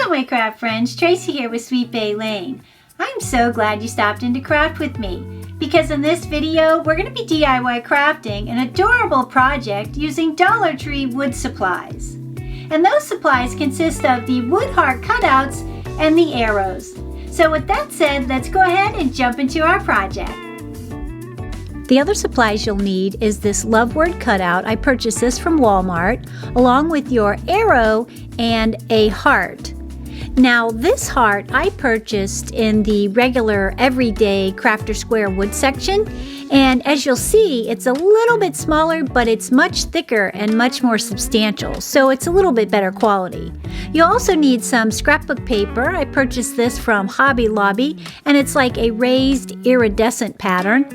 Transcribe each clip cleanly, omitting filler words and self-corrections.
my craft friends, Tracy here with Sweet Bay Lane. I'm so glad you stopped in to craft with me, because in this video we're going to be DIY crafting an adorable project using Dollar Tree wood supplies. And those supplies consist of the wood heart cutouts and the arrows. So with that said, let's go ahead and jump into our project. The other supplies you'll need is this love word cutout. I purchased this from Walmart, along with your arrow and a heart. Now this heart I purchased in the regular everyday Crafter Square wood section, and as you'll see, it's a little bit smaller, but it's much thicker and much more substantial, so it's a little bit better quality. You'll also need some scrapbook paper. I purchased this from Hobby Lobby, and it's like a raised iridescent pattern.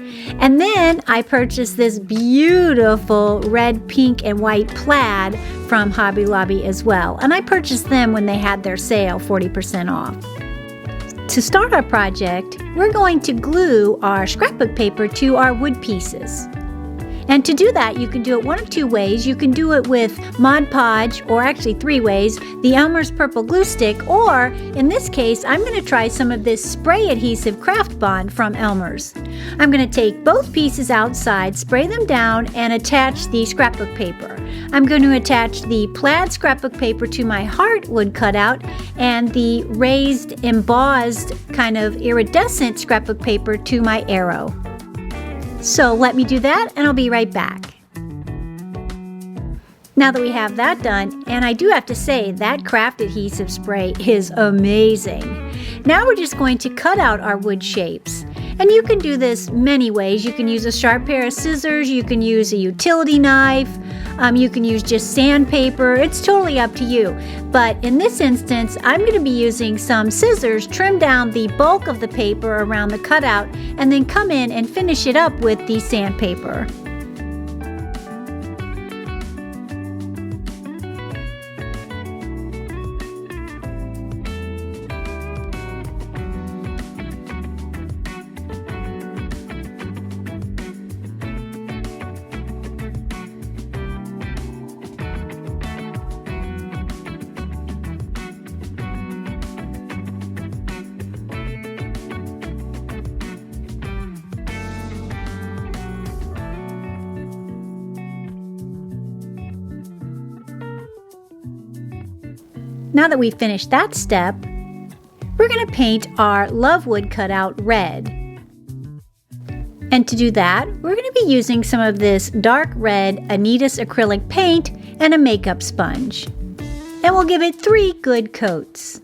And then I purchased this beautiful red, pink, and white plaid from Hobby Lobby as well, and I purchased them when they had their sale 40% off. To start our project, we're going to glue our scrapbook paper to our wood pieces. And to do that, you can do it one of two ways. You can do it with Mod Podge, or actually three ways, the Elmer's Purple Glue Stick, or in this case, I'm going to try some of this spray adhesive Craft Bond from Elmer's. I'm going to take both pieces outside, spray them down, and attach the scrapbook paper. I'm going to attach the plaid scrapbook paper to my heart wood cutout and the raised, embossed, kind of iridescent scrapbook paper to my arrow. So let me do that and I'll be right back. Now that we have that done, and I do have to say that craft adhesive spray is amazing. Now we're just going to cut out our wood shapes. And you can do this many ways. You can use a sharp pair of scissors, you can use a utility knife, you can use just sandpaper. It's totally up to you. But in this instance, I'm going to be using some scissors, trim down the bulk of the paper around the cutout, and then come in and finish it up with the sandpaper. Now that we've finished that step, we're going to paint our love wood cutout red. And to do that, we're going to be using some of this dark red Anitas acrylic paint and a makeup sponge. And we'll give it 3 good coats.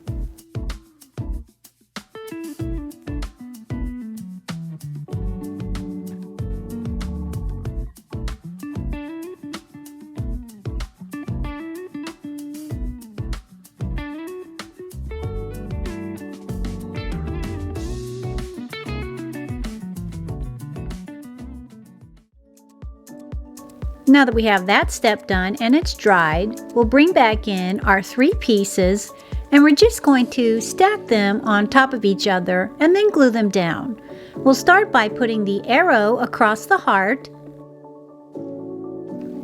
Now that we have that step done and it's dried, we'll bring back in our 3 pieces, and we're just going to stack them on top of each other and then glue them down. We'll start by putting the arrow across the heart,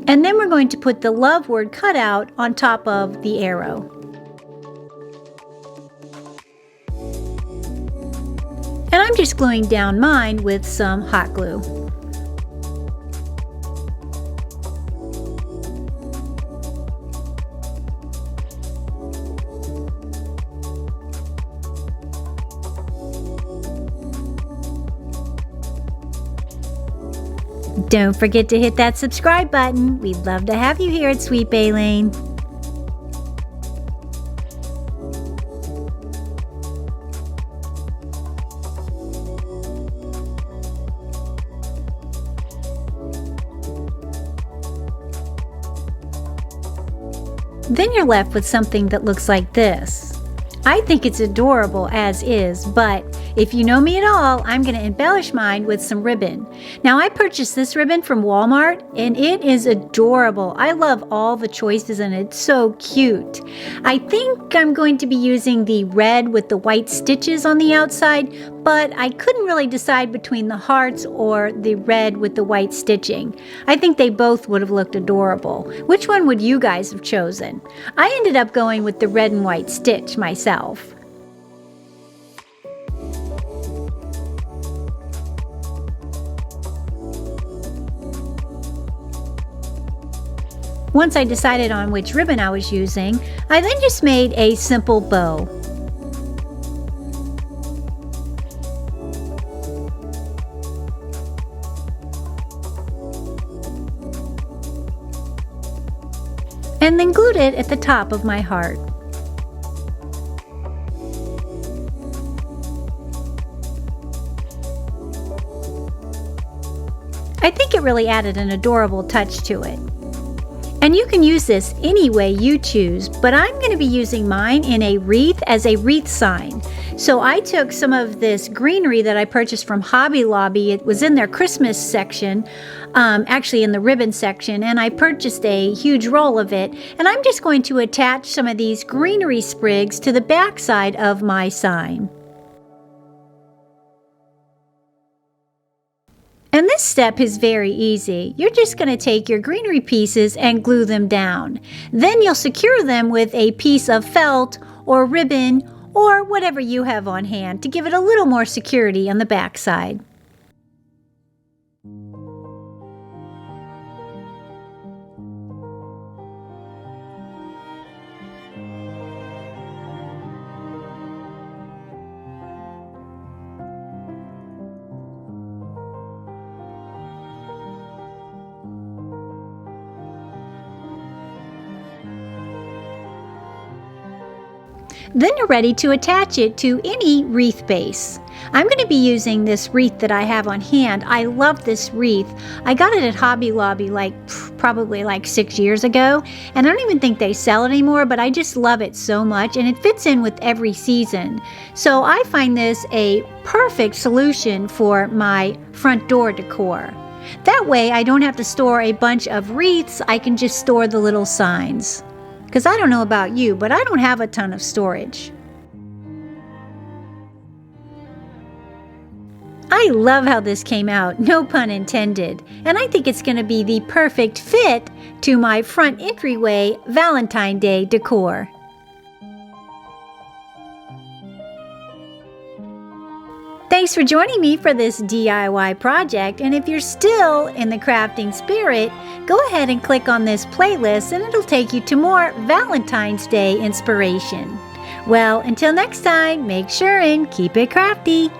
and then we're going to put the love word cutout on top of the arrow. And I'm just gluing down mine with some hot glue. Don't forget to hit that subscribe button. We'd love to have you here at Sweet Bay Lane. Then you're left with something that looks like this. I think it's adorable as is, but if you know me at all, I'm going to embellish mine with some ribbon. Now I purchased this ribbon from Walmart and it is adorable. I love all the choices and it's so cute. I think I'm going to be using the red with the white stitches on the outside, but I couldn't really decide between the hearts or the red with the white stitching. I think they both would have looked adorable. Which one would you guys have chosen? I ended up going with the red and white stitch myself. Once I decided on which ribbon I was using, I then just made a simple bow. And then glued it at the top of my heart. I think it really added an adorable touch to it. And you can use this any way you choose, but I'm going to be using mine in a wreath as a wreath sign. So I took some of this greenery that I purchased from Hobby Lobby. It was in their Christmas section, actually in the ribbon section, and I purchased a huge roll of it. And I'm just going to attach some of these greenery sprigs to the back side of my sign. And this step is very easy. You're just going to take your greenery pieces and glue them down. Then you'll secure them with a piece of felt or ribbon or whatever you have on hand to give it a little more security on the back side. Then you're ready to attach it to any wreath base. I'm going to be using this wreath that I have on hand. I love this wreath. I got it at Hobby Lobby probably 6 years ago, and I don't even think they sell it anymore, but I just love it so much, and it fits in with every season. So I find this a perfect solution for my front door decor. That way I don't have to store a bunch of wreaths. I can just store the little signs. Because I don't know about you, but I don't have a ton of storage. I love how this came out, no pun intended, and I think it's going to be the perfect fit to my front entryway Valentine Day decor. Thanks for joining me for this DIY project, and if you're still in the crafting spirit, go ahead and click on this playlist and it'll take you to more Valentine's Day inspiration. Well, until next time, make sure and keep it crafty.